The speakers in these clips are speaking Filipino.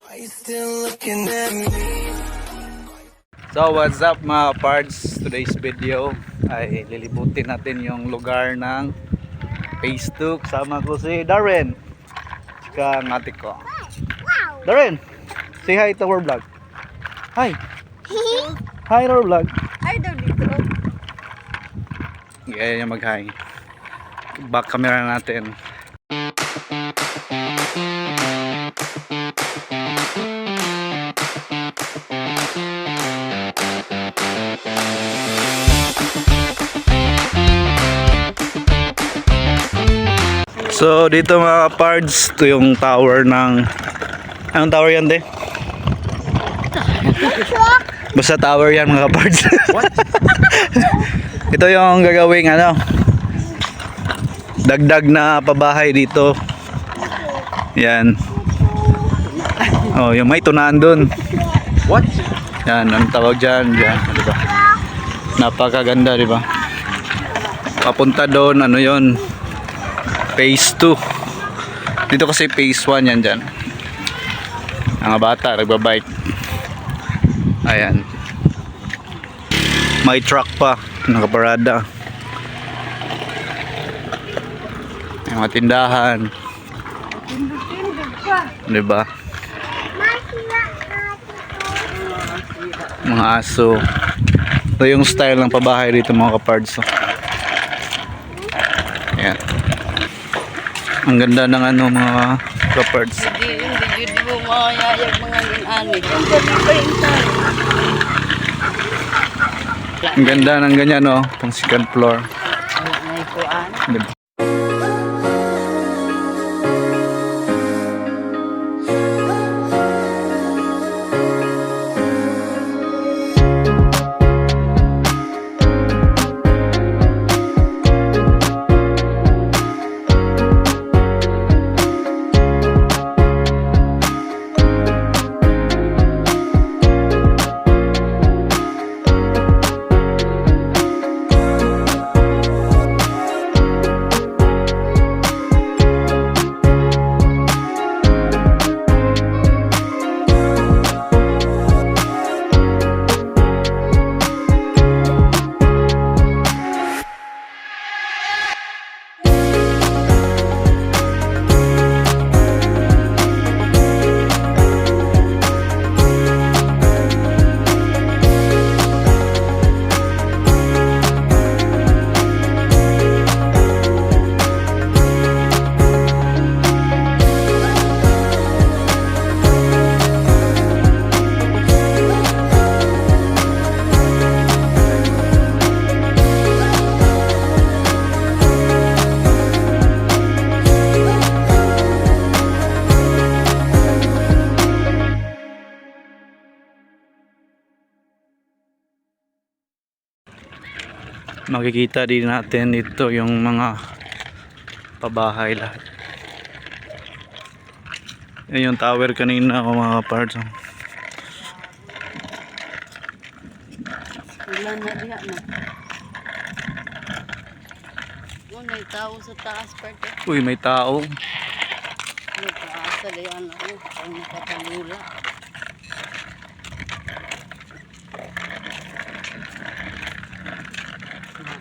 Are you still looking at me? So what's up mga parts, today's video ay lilibutin natin yung lugar ng Phase 2. Kasama ko si Darren tsaka ang ate ko. Darren, say hi to our vlog. Hi. Hi to our vlog. Ay, daw dito. Kaya niya mag-hi. Back camera natin. So dito mga parts, ito yung tower ng, anong tower yan de? Basta tower yan mga parts. Ito yung gagawing ano, dagdag na pabahay dito. Yan. Oh, yung may tunaan dun. What? Yan, ang tawag dyan. Yan, diba? Napakaganda, diba? Papunta doon, ano yon, Phase 2. Dito kasi Phase 1 yan dyan. Mga bata, nagbabike. Ayan. May truck pa, nakaparada. May mga tindahan. Diba? Mga aso. Ito yung style ng pabahay dito mga kapards. Ayan. Ang ganda ng ano mga kapards. Hindi mo mayayag mga inani. Ang gabi pa yung tayo. Ang ganda ng ganyan, no? Pang second floor. May kuan. Diba? Makikita din natin dito yung mga pabahay lahat. Yan yung tower kanina ko mga parts. Wala na diha na. May tao sa taas parte. Uy, may tao. May taas sa diyan ako. Ang nakapalula.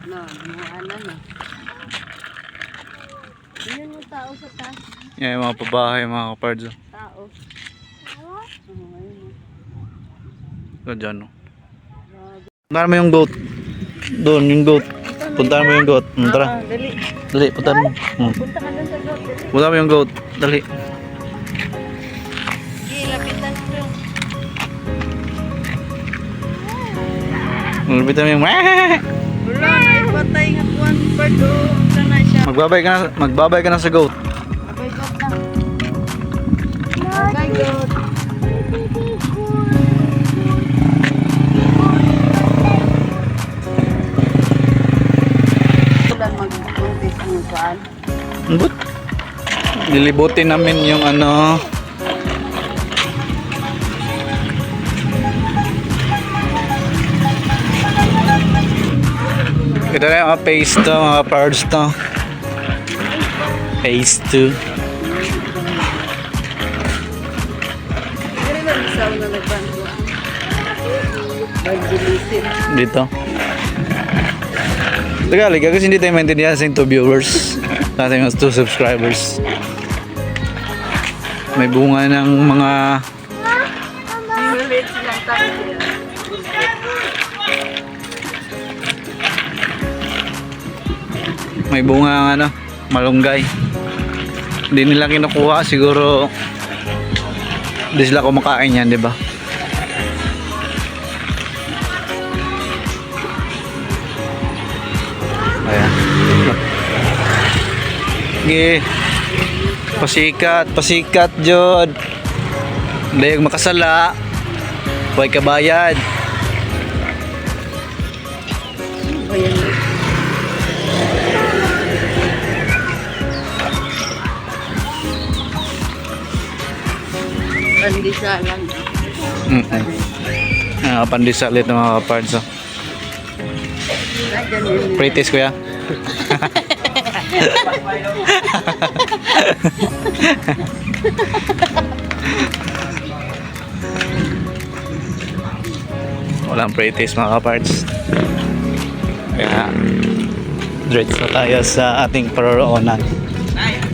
No, ano na. Yun yung tao sa taas. Yan yung mga pabahay mga kapards. Tao. Ito dyan, no? Puntahan mo yung goat. Doon, yung goat. Puntahan mo yung goat. Tara. Dali. Dali, puntahan mo. Punta ka lang sa goat. Puntahan mo yung goat. Dali. Sige, lapitan mo. Lapitan mo yung Wala na, patay nga buwan pa doon. Sana siya. Magbabay ka na sa goat. Abay goat na. Abay goat. Ulan mag-buntis ang saan. But, lilibutin namin yung ano, ito na yung mga phase to, mga parts to. Phase 2. araw na nagbanto. Magbilisin. Dito. Tagalog, kasi hindi tayo maintindihan sa 2 viewers. Sa ating mga 2 subscribers. May bunga ng mga Maliit silang tayo. may bunga ng ano, malunggay. Hindi nila kinukuha, siguro hindi sila kumakain yan, di ba? Ayan. Sige. Pasikat, Jod. Hindi yung makasala. Huwag kabayad. Ayan. Pandisalan. Pandesal ito mga kapards. Oh. Pretties kuya. Walang pretties mga kapards. Kaya diretso na tayo sa ating paroroonan.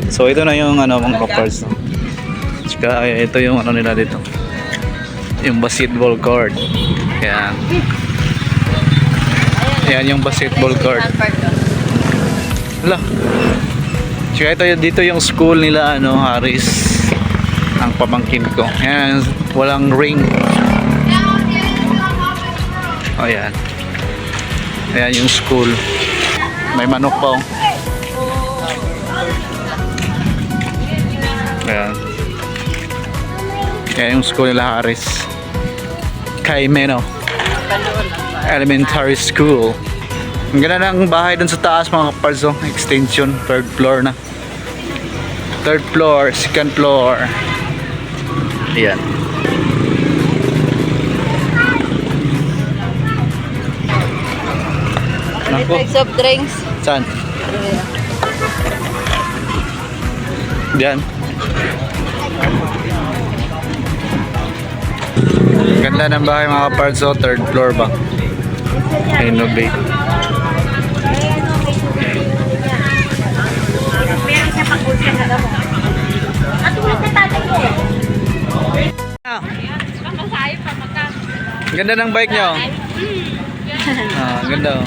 So ito na yung ano mga kapards. No? Tsaka ito yung ano nila dito. Yung basketball court. Kaya yan yung basketball court. Hala. Tsaka ito dito yung school nila ano, Harris. Ang pamangkin ko. Yan, walang ring. Oh, yan. Ayan yung school. May manok pa oh. Ayan. Ayan yung school nila Harris. Caimeno Elementary School. Ang ganda ng bahay dun sa taas mga kapards. Extension, 3rd floor na. 3rd floor, 2nd floor. Ayan. Nako. Soft drinks. Saan? Diyan. Ganda ng bahay mga kapards. 3rd floor ba? Innovate. Ganda ng bike nyo. Ganda oh.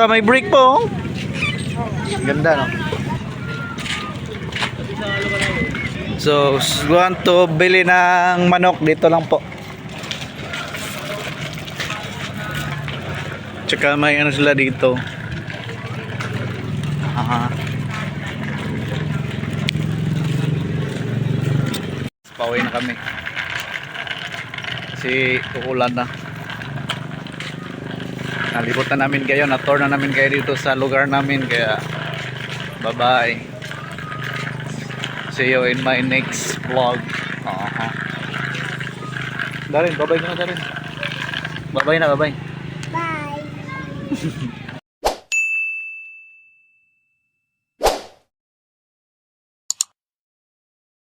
May brake po. Ganda no. So, want to bili ng manok dito lang po. Tsaka may ano sila dito. Pauwi na kami. Kasi uulan na. Nalibutan namin kayo, na-tour na namin kayo dito sa lugar namin, kaya bye bye. See you in my next vlog. Darin, bye bye na Darin. Bye bye na, bye bye. Bye.